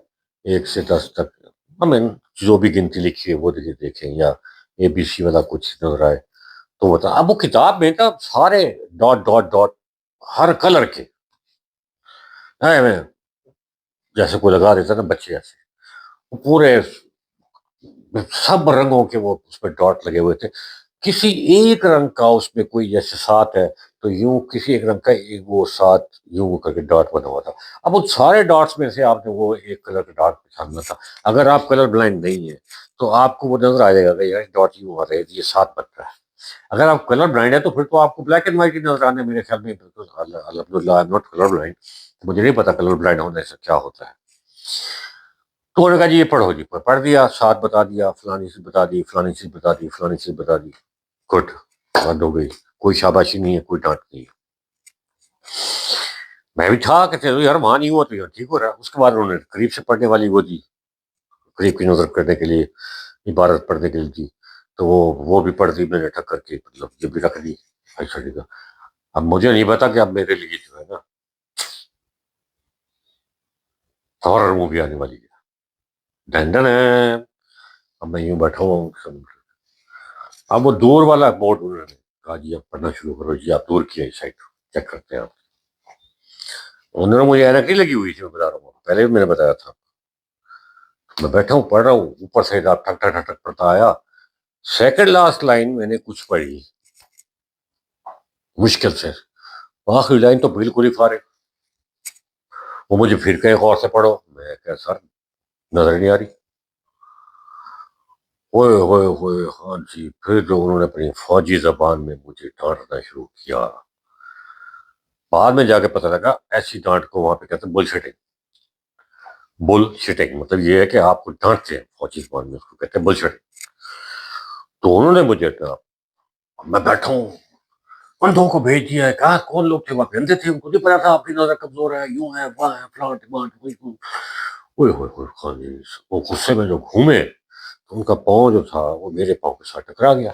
1 سے 10 تک, ہمیں جو بھی گنتی لکھی ہے وہ دیکھیں, یا ABC والا کچھ نظر آئے تو بتا. اب وہ کتاب میں نا سارے ڈاٹ ڈاٹ ڈاٹ ہر کلر کے, جیسے کوئی لگا دیتا نا بچے ایسے, وہ پورے سب رنگوں کے وہ اس پہ ڈاٹ لگے ہوئے تھے. کسی ایک رنگ کا اس میں کوئی جیسے 7 ہے تو یوں کسی ایک رنگ کا وہ 7 یوں کر کے ڈاٹ بنا ہوا تھا. اب ان سارے ڈاٹس میں سے آپ نے وہ ایک کلر کا ڈاٹ پہچاننا تھا. اگر آپ کلر بلائنڈ نہیں ہیں تو آپ کو وہ نظر آ جائے گا کہ یار ڈاٹ یوں آ رہے ہیں, یہ 7 بن رہا ہے. اگر آپ کلر بلائنڈ ہے تو پھر تو آپ کو بلیک اینڈ وائٹ ہی نظر آنے, میرے خیال میں. الحمد للہ I am not colour blind, مجھے نہیں پتا کلر بلائنڈ ہونے سے کیا ہوتا ہے. تو انہوں نے کہا جی یہ پڑھو, جی پڑھ دیا, 7 بتا دیا, فلانی چیز بتا دی, فلانی چیز بتا دی, فلانی چیز بتا دی. گڈ, بند ہو گئی. کوئی شاباشی نہیں ہے, کوئی ڈانٹ نہیں ہے. میں بھی تھا کہ یار وہاں نہیں ہوا تو یار ٹھیک ہو رہا. اس کے بعد انہوں نے قریب سے پڑھنے والی وہ دی, قریب کی نظر کرنے کے لیے عبارت پڑھنے کے لیے دی, تو وہ بھی پڑھ دی میں نے ٹھک کر کے, مطلب یہ بھی رکھ دی. اچھا ٹھیک ہے. اب مجھے نہیں پتا کہ اب میرے لیے جو ہے نا ہارر مووی آنے والی ہے. ڈنڈن ہے. اب میں یوں بیٹھا ہوا ہوں. اب وہ دور والا بورڈ انہوں نے کہا جی اب پڑھنا شروع کرو, جی آپ دور کی سائٹ چیک کرتے ہیں آپ. انہوں نے مجھے اینک نہیں لگی ہوئی تھی, میں بتا رہا ہوں, پہلے بھی میں نے بتایا تھا. میں بیٹھا ہوں پڑھ رہا ہوں, اوپر سے ٹھک ٹھک ٹھک ٹھک پڑھتا آیا. سیکنڈ لاسٹ لائن میں نے کچھ پڑھی مشکل سے, آخری لائن تو بالکل ہی فارغ. وہ مجھے پھر کہیں غور سے پڑھو, میں کہ سر نظر نہیں آ رھی. ہوئے ہوئے ہوئے, ہاں جی. پھر جو انہوں نے اپنی فوجی زبان میں مجھے ڈانٹنا شروع کیا. بعد میں جا کے پتہ لگا ایسی ڈانٹ کو وہاں پہ کہتے ہیں بل شٹنگ. بل شٹنگ مطلب یہ ہے کہ آپ کو ڈانٹتے ہیں فوجی زبان میں, اس کو کہتے ہیں بل شٹنگ. تو انہوں نے مجھے کہا, میں بیٹھا ہوں, بندوں کو بھیج دیا ہے. کہا کون لوگ تھے وہاں پہ, اندھے تھے, ان کو نہیں پتا تھا آپ کی نظر کمزور ہے, یوں ہے, وہاں ہے, فلاں ڈیمانڈ. ہوئے ہوئے ہوئے, خان جی وہ غصے میں جو گھومے تو ان کا پاؤں جو تھا وہ میرے پاؤں کے ساتھ ٹکرا گیا.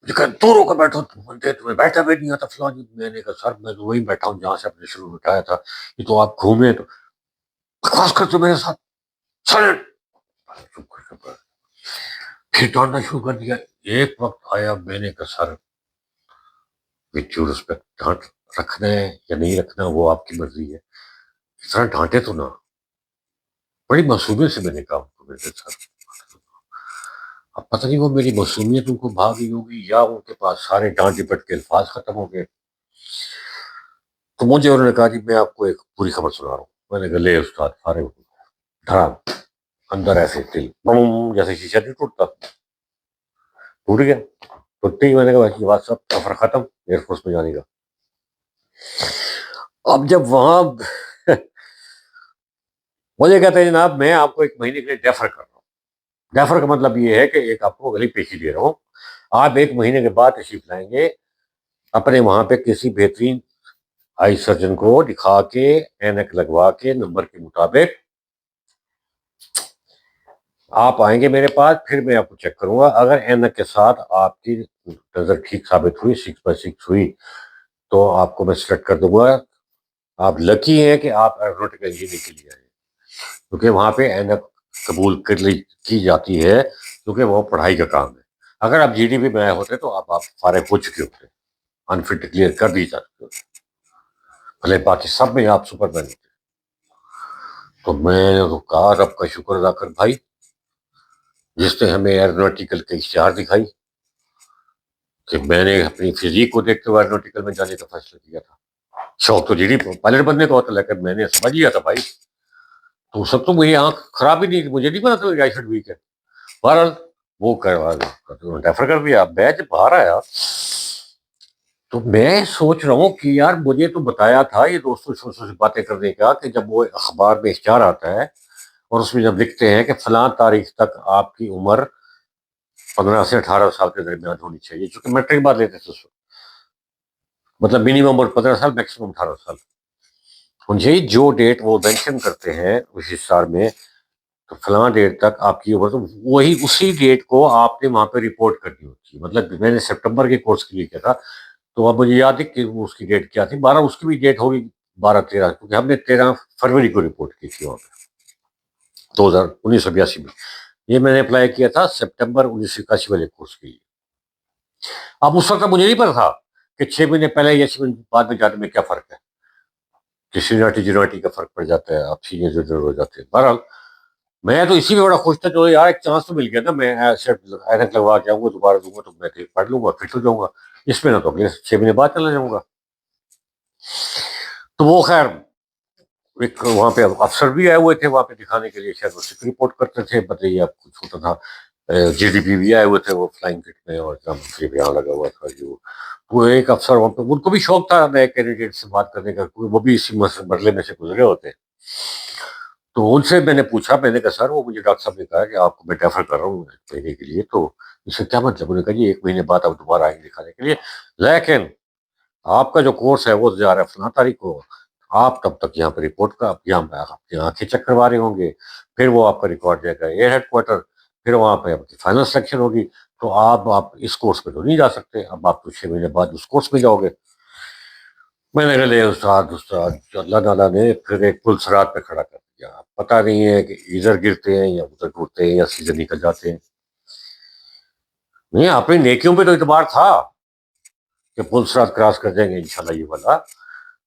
دور ہو کر بیٹھو, تمہیں بیٹھا بھی نہیں آتا فلاں. میں نے کہا سر میں تو وہیں بیٹھا ہوں جہاں سے اپنے شروع میں اٹھایا تھا, یہ تو آپ گھومے تو بکواس کرتے میرے ساتھ. پھر ڈانٹنا شروع کر دیا. ایک وقت آیا میں نے کہا سر وتھ ڈیو ریسپیکٹ, ڈانٹ رکھنا ہے یا نہیں رکھنا وہ آپ کی مرضی ہے, اس طرح ڈانٹے تو نہ. بڑی معصومیت سے میں نے کہا سر. اب پتہ نہیں وہ میری معصومیت ان کو بھاگ گئی ہوگی یا ان کے پاس سارے ڈانٹ ڈپٹ کے الفاظ ختم ہو گئے. تو مجھے انہوں نے کہا جی میں آپ کو ایک پوری خبر سنا رہا ہوں. میں نے کہا لے استاد. فارغ دھڑام اندر ایسے دل بم جیسے شیشہ نہیں ٹوٹتا, ٹوٹ گیا. ٹوٹتے ہی میں نے کہا بات سب سفر ختم ایئر فورس میں جانے کا. اب جب وہاں مجھے کہتے ہیں جناب میں آپ کو 1 مہینے کے لیے ریفر کر رہا ہوں, ڈیفر کا مطلب یہ ہے کہ ایک آپ کو گلی پیشی دے رہا ہوں، آپ 1 مہینے کے بعد تشریف لائیں گے، اپنے وہاں پہ کسی بہترین آئی سرجن کو دکھا کے اینک لگوا کے نمبر کے مطابق آپ آئیں گے میرے پاس، پھر میں آپ کو چیک کروں گا۔ اگر اینک کے ساتھ آپ کی نظر ٹھیک ثابت ہوئی، 6/6 ہوئی، تو آپ کو میں سلیکٹ کر دوں گا۔ آپ لکی ہیں کہ آپ ایروناٹیکل انجینئرنگ کے لیے آئے، کیونکہ وہاں پہ اینک قبول کی جاتی ہے، کیونکہ وہ پڑھائی کا کام ہے۔ اگر آپ جی ڈی پی میں آئے ہوتے تو آپ فارغ ہو چکے ہوتے، انفٹ کلیئر کر دی جاتی ہوتی، بھلے باقی سب میں آپ سپر مین ہوتے۔ تو میں نے تو کہا رب کا شکر ادا کر بھائی، جس نے ہمیں ایروناٹیکل کا اشتہار دکھائی، کہ میں نے اپنی فزیک کو دیکھتے ہوئے ایروناٹیکل میں جانے کا فیصلہ کیا تھا۔ شوق تو جی ڈی پائلٹ بننے کا ہوتا، لیکن میں نے سمجھ لیا تھا بھائی، تو سب تو میری آنکھ خراب ہی نہیں، مجھے نہیں پتا تھا کہ آئی شڈ ویک ہے۔ بہرحال وہ ریفر کر دیا۔ میں جب باہر آیا تو میں سوچ رہا ہوں کہ یار مجھے تو بتایا تھا یہ دوستوں سے باتیں کرنے کا، کہ جب وہ اخبار میں اشتہار آتا ہے اور اس میں جب لکھتے ہیں کہ فلاں تاریخ تک آپ کی عمر 15 سے 18 سال کے درمیان ہونی چاہیے، چونکہ میٹرک بعد لیتے تھے اس وقت، مطلب منیمم عمر 15 سال، میکسیمم 18 سال۔ مجھے جو ڈیٹ وہ مینشن کرتے ہیں اس اشتہار میں، تو فلاں ڈیٹ تک آپ کی عمر، تو وہی اسی ڈیٹ کو آپ نے وہاں پہ رپورٹ کرنی ہوتی ہے۔ مطلب میں نے سپٹمبر کے کورس کے لیے کیا تھا، تو اب مجھے یاد ہے کہ اس کی ڈیٹ کیا تھی، 12 اس کی بھی ڈیٹ ہوگی، 12/13، کیونکہ ہم نے 13 فروری کو رپورٹ کی تھی وہاں پہ 1982 میں۔ یہ میں نے اپلائی کیا تھا سپٹمبر 1981 والے کورس کے لیے۔ اب اس وقت مجھے نہیں پتا تھا کہ 6 مہینے پہلے یا 6 مہینے بعد میں جانے میں کیا فرق ہے، کہ سینئرٹی جونیورٹی کا فرق پڑ جاتا ہے، آپ سینئر جونیئر ہو جاتے ہیں۔ بہرحال میں تو اسی میں بڑا خوش تھا، جو یار ایک چانس تو مل گیا نا، میں اینک لگوا کے آؤں گا، دوبارہ دوں گا تو میں پڑھ لوں گا، فٹ ہو جاؤں گا اس میں، نہ تو اگلے 6 مہینے بعد چلا جاؤں گا۔ تو وہ خیر ایک وہاں پہ افسر بھی آئے ہوئے تھے وہاں پہ دکھانے کے لیے، شاید وہ سکھ رپورٹ کرتے تھے، بتائیے آپ کچھ ہوتا تھا، جی ڈی پی بھی آئے ہوئے تھے وہ فلائنگ کٹ میں، اور یہاں لگا ہوا تھا جو وہ ایک افسر وہاں پہ، ان کو بھی شوق تھا نئے کینڈیڈیٹ سے بات کرنے کا، کیونکہ وہ بھی اسی مرحلے میں سے گزرے ہوتے ہیں۔ تو ان سے میں نے پوچھا، میں نے کہا سر وہ مجھے ڈاکٹر صاحب نے کہا کہ آپ کو میں ریفر کر رہا ہوں 1 مہینے کے لیے، تو اس سے کیا مطلب؟ انہوں نے کہا جی 1 مہینے بعد آپ دوبارہ آئیں گے دکھانے کے لیے، لیکن آپ کا جو کورس ہے وہ جا رہا ہے فلاں تاریخ کو، آپ تب تک یہاں پہ رپورٹ کا یہاں پہ آپ آنکھیں چیک کروا رہے ہوں گے، پھر وہ آپ کا ریکارڈ جائے گا ایئر ہیڈ کوارٹر، پھر وہاں پہ آپ کی فائنل سلیکشن ہوگی، تو آپ اس کورس پہ تو نہیں جا سکتے، اب آپ تو 6 مہینے بعد اس کورس میں جاؤ گے۔ میں نے کہا لے استاد اللہ تعالیٰ نے پھر ایک پل سرات پہ کھڑا کر دیا، پتہ نہیں ہے کہ ادھر گرتے ہیں یا ادھر ٹوٹتے ہیں یا سیدھے نکل جاتے ہیں۔ نہیں، اپنی نیکیوں پہ تو اعتبار تھا کہ پل سرات کراس کر جائیں گے انشاءاللہ یہ والا،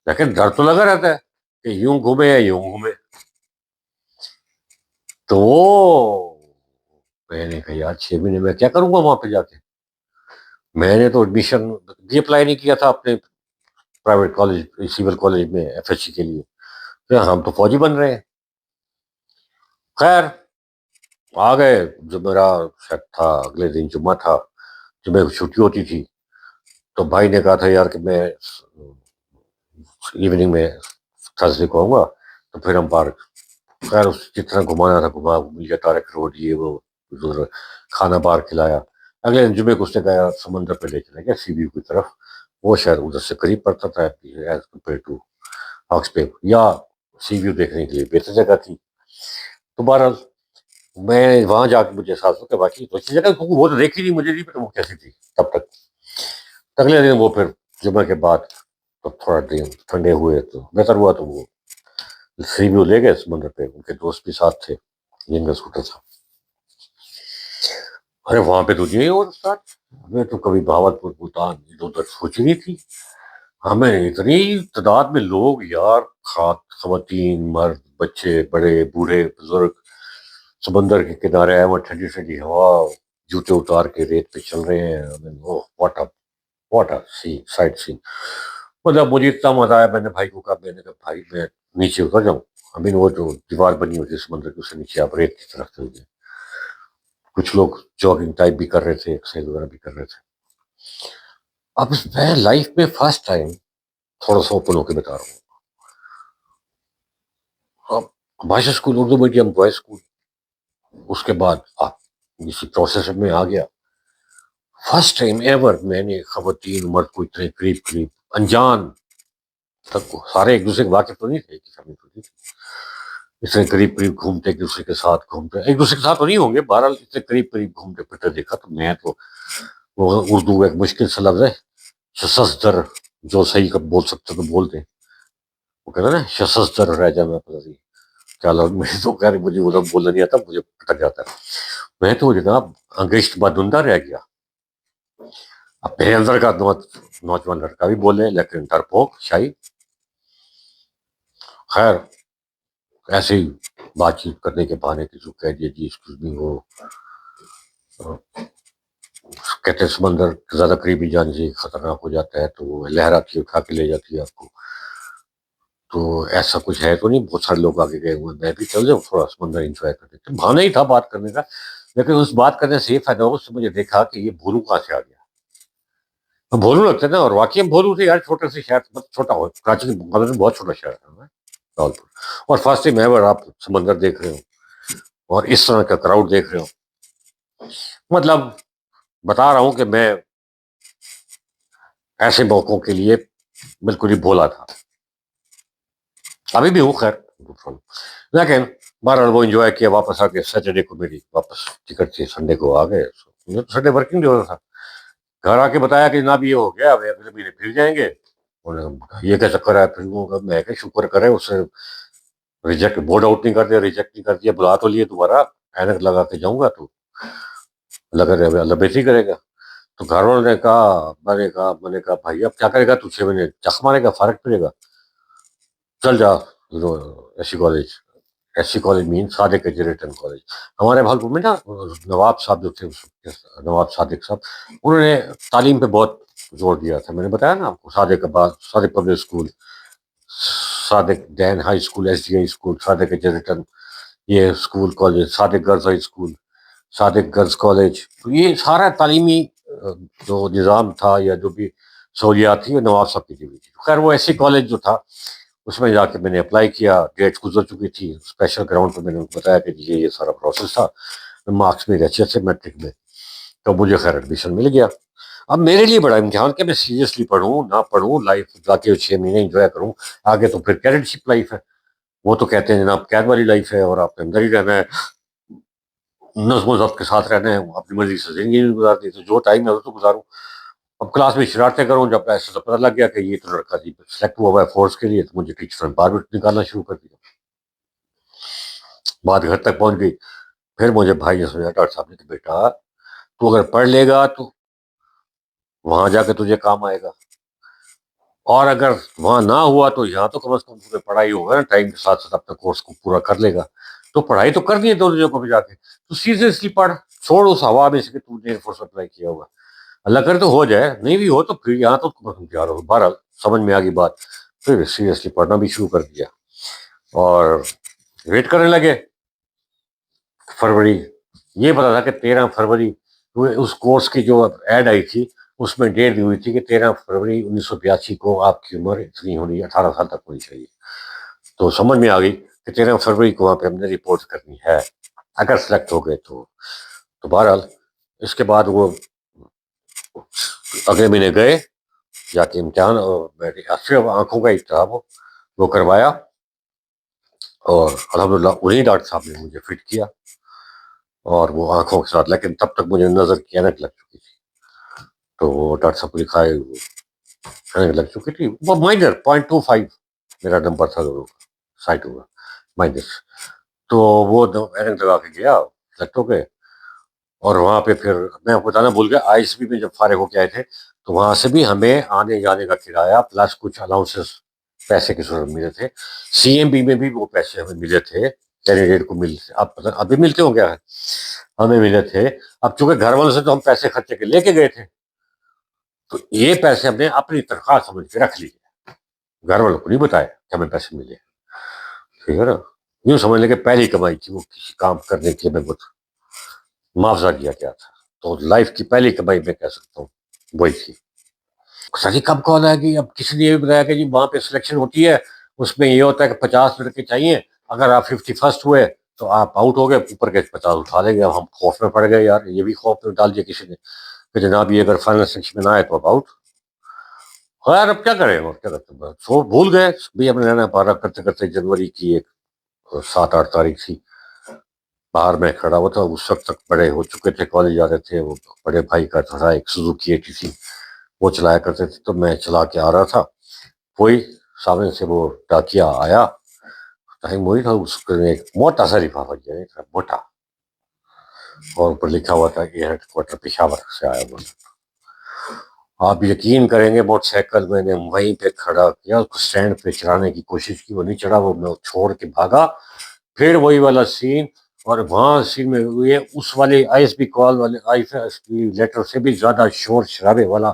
لیکن ڈر تو لگا رہتا ہے کہ یوں گھومے یا یوں گھومے۔ تو میں نے کہا یار 6 مہینے میں کیا کروں گا وہاں پہ جا کے؟ میں نے تو ایڈمیشن بھی اپلائی نہیں کیا تھا اپنے پرائیویٹ کالج سول کالج میں ایف ایس سی کے لیے، کہ ہم تو فوجی بن رہے ہیں۔ خیر آ گئے، جو میرا شاید تھا اگلے دن جمعہ تھا، جمعے کو چھٹی ہوتی تھی، تو بھائی نے کہا تھا یار کہ میں ایوننگ میں تھرسڈے کو آؤں گا، تو پھر ہم پارک، خیر اس جتنا گھمانا تھا گھما، مجھے تارک روڈ یہ وہ کھانا بار کھلایا۔ اگلے دن جمعے کو اس نے کہا سمندر پہ لے چلے گیا سی ویو کی طرف، وہ شہر ادھر سے قریب پڑتا تھا ایز کمپیئر ٹو ہاکس پے، یا سی ویو دیکھنے کے لیے بہتر جگہ تھی۔ تو بہرحال میں وہاں جا کے مجھے احساس ہو کہ باقی تو اچھی جگہ، کیونکہ وہ تو دیکھی نہیں، مجھے نہیں پتا وہ کیسی تھی تب تک۔ اگلے دن وہ پھر جمعہ کے بعد تو تھوڑا دن ٹھنڈے ہوئے تو بہتر ہوا، تو وہ سی ویو لے گئے سمندر پہ، ان کے دوست بھی ساتھ تھے جن کا اسکوٹر تھا۔ ارے وہاں پہ تو یہ اور استاد، ہمیں تو کبھی بھاول پور بھوتان ادھر ادھر سوچی نہیں تھی، ہمیں اتنی تعداد میں لوگ یار، خواتین، مرد، بچے، بڑے، بوڑھے، بزرگ، سمندر کے کنارے آئے، وہ ٹھنڈی ٹھنڈی ہوا، جوتے اتار کے ریت پہ چل رہے ہیں، واٹ اے سی سائٹ سی۔ مطلب مجھے اتنا مزہ آیا، میں نے بھائی کو کہا، میں نے کہا بھائی میں نیچے اتر جاؤں، وہ جو دیوار بنی ہوتی ہے سمندر کے، اس سے نیچے آپ ریت کی طرف چل گئے، کچھ لوگ جاگنگ ٹائپ بھی کر رہے تھے، ایکسرسائز وغیرہ بھی کر رہے تھے۔ اب میں لائف میں فرسٹ ٹائم تھوڑا سا اوپن ہو کے بتا رہا ہوں، اب Bhasha school, Urdu medium boys school, اس کے بعد آپ اسی پروسیس میں آ گیا. فرسٹ ٹائم ایور میں نے خواتین مرد کو اتنے قریب قریب انجان تک کو، سارے ایک دوسرے کے واقف تو نہیں تھے کہ فیملی تو نہیں تھی، اتنے قریب قریب گھومتے ایک دوسرے کے ساتھ گھومتے، ایک دوسرے کے ساتھ تو نہیں ہوں گے، بہرحال اتنے قریب قریب گھومتے پھرتے دیکھا. تو میں تو وہ اردو ایک مشکل سا لفظ ہے شسستر، جو صحیح کب بول سکتے تو بولتے ہیں، وہ کہنا نا شسستر رہ جانا پتہ نہیں کیا لفظ، مجھے تو خیر مجھے وہ لفظ بولنا نہیں آتا، مجھے پٹک جاتا ہے. میں تو جناب انگشت بدندہ رہ گیا. اب میرے اندر کا نوجوان لڑکا بھی بولے لیکن ڈرپوک شاہی. خیر ایسے ہی بات چیت کرنے کے بہانے کسی کو کہہ دیا جی ایکسکیوز می، وہ کہتے ہیں سمندر زیادہ قریبی جانے سے خطرناک ہو جاتا ہے، تو وہ لہراتی اٹھا کے لے جاتی ہے آپ کو. تو ایسا کچھ ہے تو نہیں، بہت سارے لوگ آگے گئے ہوئے، میں بھی چل جاؤں تھوڑا سمندر انجوائے کرنے کے. بہانا ہی تھا بات کرنے کا، لیکن اس بات کرنے سے یہ فائدہ ہو، اس سے مجھے دیکھا کہ یہ بھولو کہاں سے آ گیا. بھولو لگتے نا، اور واقعی ہم بھولو تھے یار، چھوٹے سے شہر، چھوٹا ہو کراچی کے مقابلے میں بہت چھوٹا شہر ہے راولپور. اور فرسٹ ٹائم ایور آپ سمندر دیکھ رہے ہو اور اس طرح کا کراؤڈ دیکھ رہے ہو. مطلب بتا رہا ہوں کہ میں ایسے موقعوں کے لیے بالکل ہی بھولا تھا، ابھی بھی ہوں خیر. لیکن بہرحال وہ انجوائے کیا، واپس آ کے سیٹرڈے کو میری واپس ٹکٹ تھی، سنڈے کو آ گئے. سنڈے ورکنگ ڈے ہوتا تھا. گھر آ کے بتایا کہ جناب یہ ہو گیا، اب اگلے مہینے پھر جائیں گے. یہ کیا چکر ہے، پھر وہ میں کہ شکر کرے اس سے ریجیکٹ بورڈ آؤٹ نہیں کر دیا، ریجیکٹ نہیں کر دیا، بلا تو لیے دوبارہ. اینک لگا کے جاؤں گا تو اللہ بہتری کرے گا. تو گھر والوں نے کہا، میں نے کہا بھائی اب کیا کرے گا، تو 6 مہینے چخ مارے گا، فرق پڑے گا. چل جا ایسی کالج. ایسی کالج مین صادق ایجوکیشن کالج. ہمارے بھاگپور میں نا نواب صاحب جو تھے، نواب صادق صاحب، انہوں نے تعلیم پہ بہت زور دیا تھا. میں نے بتایا نا آپ کو، Sadiqabad, Sadiq public school, Sadiq ڈین high school, S D I school, Sadiq education, یہ school college, Sadiq girls high school, Sadiq girls college. تو یہ سارا تعلیمی جو نظام تھا یا جو بھی سہولیات تھی وہ نواب صاحب کی دی ہوئی تھی. خیر وہ ایسی کالج جو تھا اس میں جا کے میں نے اپلائی کیا. ڈیٹ گزر چکی تھی. اسپیشل گراؤنڈ پہ میں نے بتایا کہ یہ سارا پروسیس تھا. مارکس میرے اچھے تھے میٹرک میں، تو مجھے خیر ایڈمیشن مل گیا. اب میرے لیے بڑا امتحان کہ میں سیریسلی پڑھوں نہ پڑھوں، لائف جا کے 6 مہینے انجوائے کروں، آگے تو پھر کیڈٹ شپ لائف ہے. وہ تو کہتے ہیں جناب قید والی لائف ہے اور آپ نے اندر ہی رہنا ہے، نظم و ضبط کے ساتھ رہنا ہے، اپنی مرضی سے زندگی نہیں گزارتی. تو جو ٹائم ہے وہ تو گزاروں. اب کلاس میں شرارتیں کروں. جب ایسے تو پتہ لگ گیا کہ یہ تو لڑکا جی سلیکٹ ہوا ہے فورس کے لیے، تو مجھے ٹیچر نے باہر بھی نکالنا شروع کر دیا. بات گھر تک پہنچ گئی. پھر مجھے بھائی نے سمجھا، ڈاکٹر صاحب نے کہ بیٹا تو اگر پڑھ لے گا تو وہاں جا کے تجھے کام آئے گا، اور اگر وہاں نہ ہوا تو یہاں تو کم از کم تجھے پڑھائی ہوگا نا، ٹائم کے ساتھ ساتھ اپنے کورس کو پورا کر لے گا. تو پڑھائی تو کرنی ہے دو جگہ کو بھی جا کے، تو سیریسلی پڑھ، چھوڑ اس ہوا میں سے کہ تو نے فورس اپلائی کیا ہوگا. اللہ کرے تو ہو جائے، نہیں بھی ہو تو پھر یہاں تو تم تیار ہو. بہرحال سمجھ میں آ گئی بات. پھر سیریسلی پڑھنا بھی شروع کر دیا اور ویٹ کرنے لگے. فروری، یہ پتا تھا کہ 13 فروری اس کورس کی جو ایڈ آئی تھی اس میں ڈیٹ دی ہوئی تھی کہ 13 فروری 1982 کو آپ کی عمر اتنی ہونی، 18 سال تک ہونی چاہیے. تو سمجھ میں آ گئی کہ 13 فروری کو وہاں پہ ہم نے رپورٹ کرنی ہے اگر سلیکٹ ہو گئے تو بہرحال اس کے بعد وہ اگلے مہینے گئے جا کے امتحان، اور صرف آنکھوں کا التہاب وہ کروایا، اور الحمدللہ انہیں ڈاکٹر صاحب نے مجھے فٹ کیا، اور وہ آنکھوں کے ساتھ. لیکن تب تک مجھے نظر کی اینک لگ چکی تھی، تو وہ ڈاکٹر صاحب کو دکھائے، اینک لگ چکی تھی. وہ مائنر 0.25 میرا نمبر تھا سائٹ ہوگا مائنس. تو وہ اینک لگا کے گیا، سلیکٹ ہو گئے. اور وہاں پہ پھر میں بتانا بھول گیا، آئی ایس بی میں جب فارغ ہو کے آئے تھے تو وہاں سے بھی ہمیں آنے جانے کا کرایہ پلس کچھ الاؤنسز پیسے کی صورت ملے تھے. سی ایم بی میں بھی وہ پیسے ہمیں ملے تھے، کینڈیڈیٹ کو ملتے، اب بھی ملتے ہوں گے، ہمیں ملے تھے. اب چونکہ گھر والوں سے تو ہم پیسے خرچے کے لے کے گئے تھے، تو یہ پیسے ہم نے اپنی تنخواہ سمجھ کے رکھ لیے، گھر والوں کو نہیں بتایا کہ ہمیں پیسے ملے. ٹھیک ہے نا، یوں سمجھ لیں کہ پہلی کمائی تھی وہ کسی کام کرنے کی ہمیں معاوضہ دیا گیا تھا. تو لائف کی پہلی کمائی میں کہہ سکتا ہوں وہی تھی. سر کب کال آئے گی، اب کسی نے یہ بتایا کہ جی وہاں پہ سلیکشن ہوتی ہے، اس میں یہ ہوتا ہے کہ 50 لڑکے چاہیے، اگر آپ 51st ہوئے تو آپ آؤٹ ہو گئے، اوپر کے 50 اٹھا لیں گے. اب ہم خوف میں پڑ گئے یار، یہ بھی خوف میں ڈال دیا کسی نے کہ جناب یہ اگر فائنل سیکشن میں نہ آئے تو اب آؤٹ. خیر اب کیا کریں، اور کیا کرتے ہیں، سو بھول گئے بھی ہم نے رہنا پارا. کرتے کرتے جنوری کی ایک 7-8 تاریخ تھی. باہر میں کھڑا ہوا تھا، اس وقت تک بڑے ہو چکے تھے، کالج جا رہے تھے. وہ بڑے بھائی کا تھا ایک سوزوکی ایٹی تھی، وہ چلایا کرتے تھے. تو میں چلا کے آ رہا تھا، وہی سامنے سے وہ ڈاکیا آیا. ٹائم وہی تھا، اس کو ایک موٹا سا لفافہ دیا، موٹا، اور اوپر لکھا ہوا تھا کہ ہیڈ کوارٹر پشاور سے آیا ہوا. آپ یقین کریں گے موٹر سائیکل میں نے وہیں پہ کھڑا کیا، اس کو اسٹینڈ پہ چڑھانے کی کوشش کی، وہ نہیں چڑھا، وہ میں چھوڑ کے بھاگا. پھر وہی والا سین، اور وہاں سین میں یہ اس والے آئی ایس بی کال والے آئی ایس بی لیٹر سے بھی زیادہ شور شرابے والا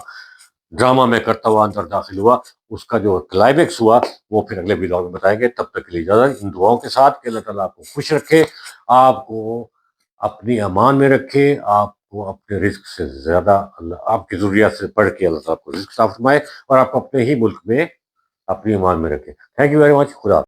ڈرامہ میں کرتا ہوا اندر داخل ہوا. اس کا جو کلائمیکس ہوا وہ پھر اگلے ولاگ میں بتائیں گے. تب تک کے لیے اجازت، ان دعاؤں کے ساتھ کہ اللہ تعالیٰ آپ کو خوش رکھے، آپ کو اپنی امان میں رکھے، آپ کو اپنے رزق سے زیادہ آپ کی ضروریات سے بڑھ کے اللہ تعالیٰ آپ کو رزق عطا فرمائے، اور آپ کو اپنے ہی ملک میں اپنی امان میں رکھے. Thank you very much. خدا